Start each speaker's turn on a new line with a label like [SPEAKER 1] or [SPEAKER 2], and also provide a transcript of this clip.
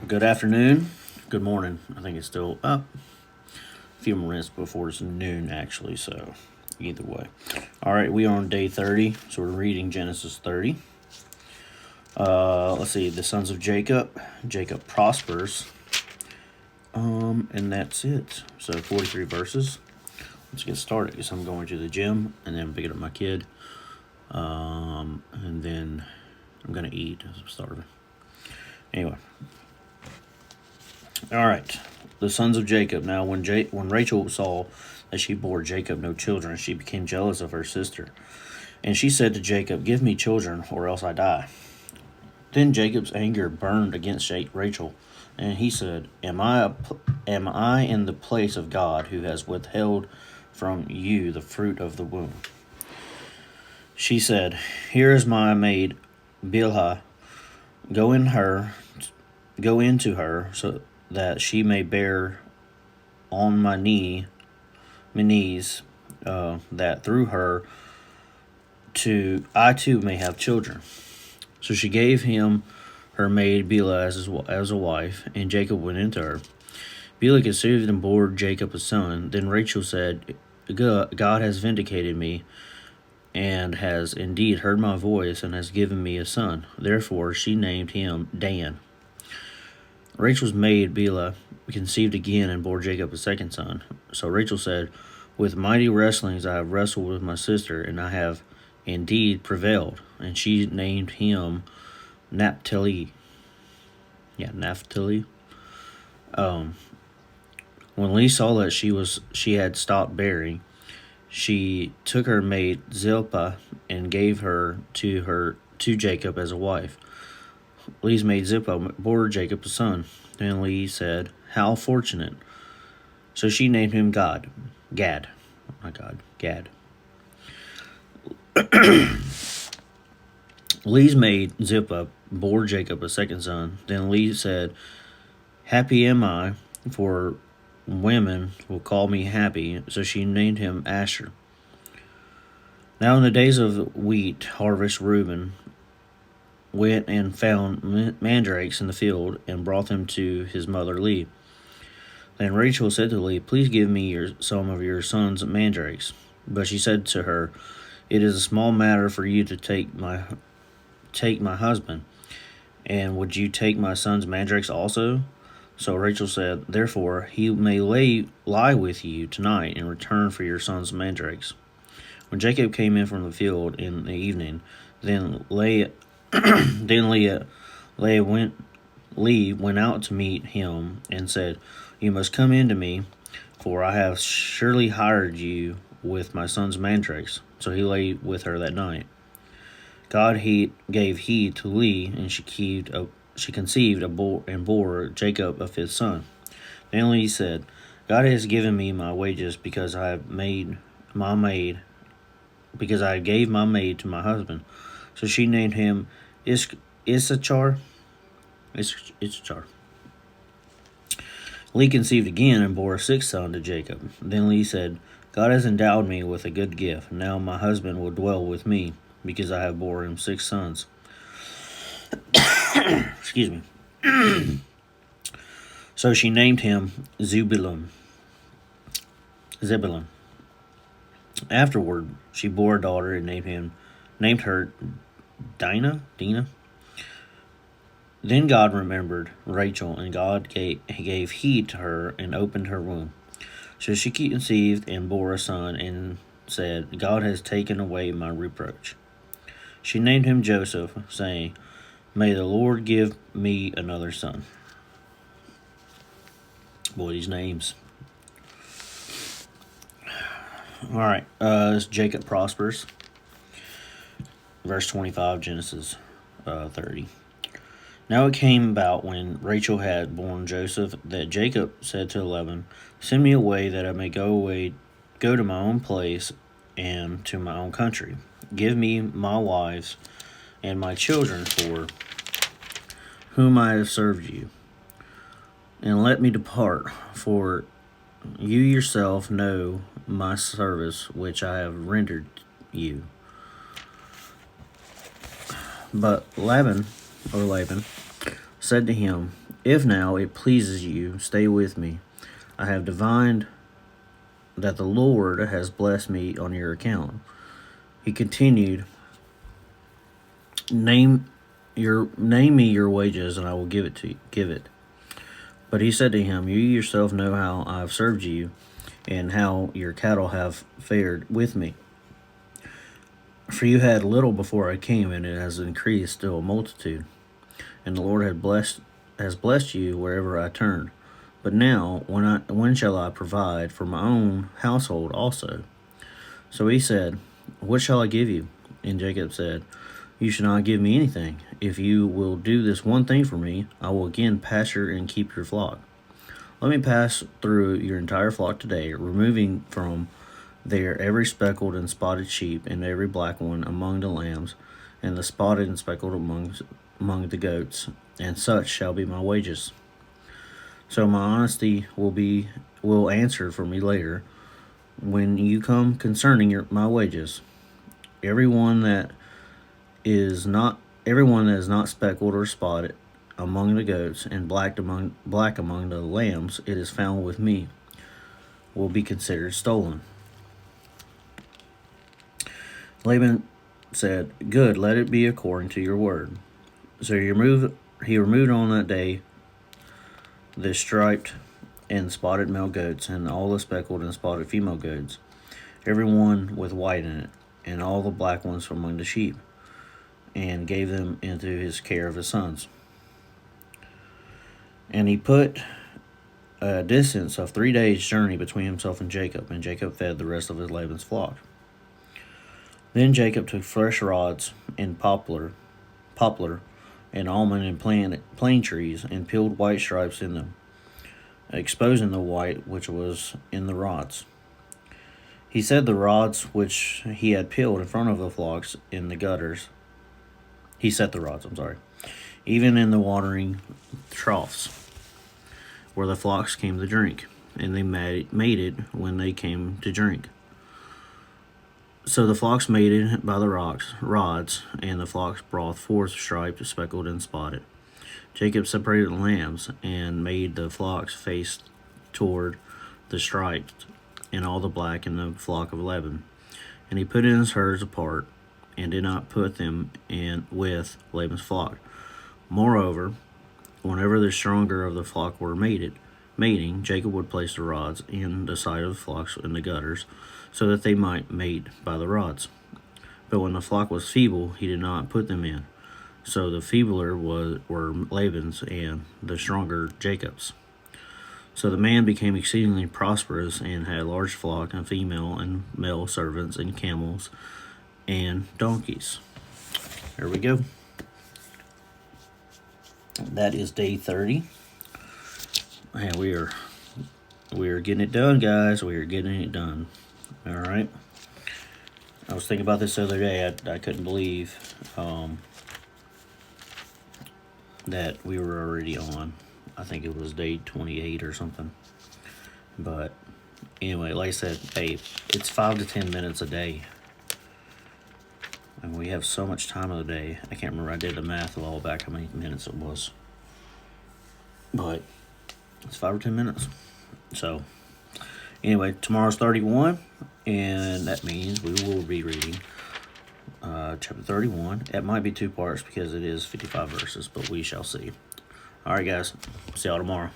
[SPEAKER 1] Good afternoon. Good morning. I think it's still up. A few more minutes before it's noon, actually, so either way. All right, we are on day 30, so we're reading Genesis 30. Let's see, the sons of Jacob. Jacob prospers. And that's it. So 43 verses. Let's get started because I'm going to the gym and then picking up my kid. And then I'm going to eat. I'm starving. Anyway. All right. The sons of Jacob. Now, when Rachel saw that she bore Jacob no children, she became jealous of her sister. And she said to Jacob, "Give me children, or else I die." Then Jacob's anger burned against Rachel, and he said, am I in the place of God, who has withheld from you the fruit of the womb?" She said, "Here is my maid Bilhah. Go into her, so that she may bear on my knees, that through her I too may have children." So she gave him her maid Bilhah as a wife, and Jacob went into her. Bilhah conceived and bore Jacob a son. Then Rachel said, "God has vindicated me, and has indeed heard my voice, and has given me a son." Therefore she named him Dan. Rachel's maid Bilhah conceived again and bore Jacob a second son. So Rachel said, "With mighty wrestlings I have wrestled with my sister, and I have indeed prevailed." And she named him Naphtali. Yeah, Naphtali. When Leah saw that she had stopped bearing, she took her maid Zilpah and gave her to Jacob as a wife. Leah's maid Zilpah bore Jacob a son. Then Leah said, "How fortunate!" So she named him Gad. Oh my God, Gad. Leah's maid Zilpah bore Jacob a second son. Then Leah said, "Happy am I, for women will call me happy." So she named him Asher. Now in the days of wheat harvest, Reuben went and found mandrakes in the field and brought them to his mother Leah. Then Rachel said to Leah, "Please give me some of your son's mandrakes." But she said to her, "It is a small matter for you to take my husband. And would you take my son's mandrakes also?" So Rachel said, "Therefore he may lie with you tonight in return for your son's mandrakes." When Jacob came in from the field in the evening, then Leah went out to meet him and said, "You must come in to me, for I have surely hired you with my son's mandrakes." So he lay with her that night. God gave heed to Leah, and she conceived and bore Jacob a fifth son. Then Leah said, "God has given me my wages because I gave my maid to my husband." So she named him Issachar. Leah conceived again and bore a sixth son to Jacob. Then Leah said, "God has endowed me with a good gift. Now my husband will dwell with me, because I have bore him 6 sons. Excuse me. So she named him Zebulun. Afterward, she bore a daughter and named her Dinah. Then God remembered Rachel, and God gave heed to her and opened her womb. So she conceived and bore a son, and said, "God has taken away my reproach." She named him Joseph, saying, "May the Lord give me another son." Boy, these names. All right, Jacob prospers. Verse 25, Genesis 30. Now it came about when Rachel had borne Joseph that Jacob said to Laban, "Send me away, that I may go to my own place and to my own country. Give me my wives and my children, for whom I have served you, and let me depart, for you yourself know my service which I have rendered you." But Laban said to him, If now it pleases you, stay with me. I have divined that the Lord has blessed me on your account. He continued, Name me your wages, and I will give it. But he said to him, You yourself know how I have served you, and how your cattle have fared with me. For you had little before I came, and it has increased still a multitude. And the Lord has blessed you wherever I turn. But now, when shall I provide for my own household also? So he said, What shall I give you? And Jacob said, You shall not give me anything. If you will do this one thing for me, I will again pasture and keep your flock. Let me pass through your entire flock today, removing from there every speckled and spotted sheep, and every black one among the lambs, and the spotted and speckled among the goats, and such shall be my wages. So my honesty will answer for me later, when you come concerning my wages. Everyone that is not speckled or spotted among the goats, and black among the lambs, it is found with me, will be considered stolen. Laban said, Good, let it be according to your word. So he removed on that day the striped and spotted male goats, and all the speckled and spotted female goats, every one with white in it, and all the black ones from among the sheep, and gave them into his care of his sons. And he put a distance of 3 days' journey between himself and Jacob fed the rest of his Laban's flock. Then Jacob took fresh rods and poplar, and almond and plane trees, and peeled white stripes in them, exposing the white which was in the rods. He set the rods which he had peeled in front of the flocks in the gutters. Even in the watering troughs, where the flocks came to drink, and they mated when they came to drink. So the flocks mated by the rods, and the flocks brought forth striped, speckled, and spotted. Jacob separated the lambs, and made the flocks face toward the striped, and all the black in the flock of Laban. And he put in his herds apart, and did not put them in with Laban's flock. Moreover, whenever the stronger of the flock were mating, Jacob would place the rods in the side of the flocks in the gutters, so that they might mate by the rods. But when the flock was feeble, he did not put them in. So the feebler were Laban's, and the stronger Jacob's. So the man became exceedingly prosperous, and had a large flock, and female and male servants, and camels, and donkeys. There we go. That is day 30. And we are getting it done, guys. We are getting it done. All right. I was thinking about this the other day. I couldn't believe that we were already on. I think it was day 28 or something. But anyway, like I said, hey, it's 5 to 10 minutes a day. And we have so much time of the day. I can't remember. I did the math a while back how many minutes it was. But it's 5 or 10 minutes. So anyway, tomorrow's 31, and that means we will be reading chapter 31. It might be 2 parts because it is 55 verses, but we shall see. All right, guys. See y'all tomorrow.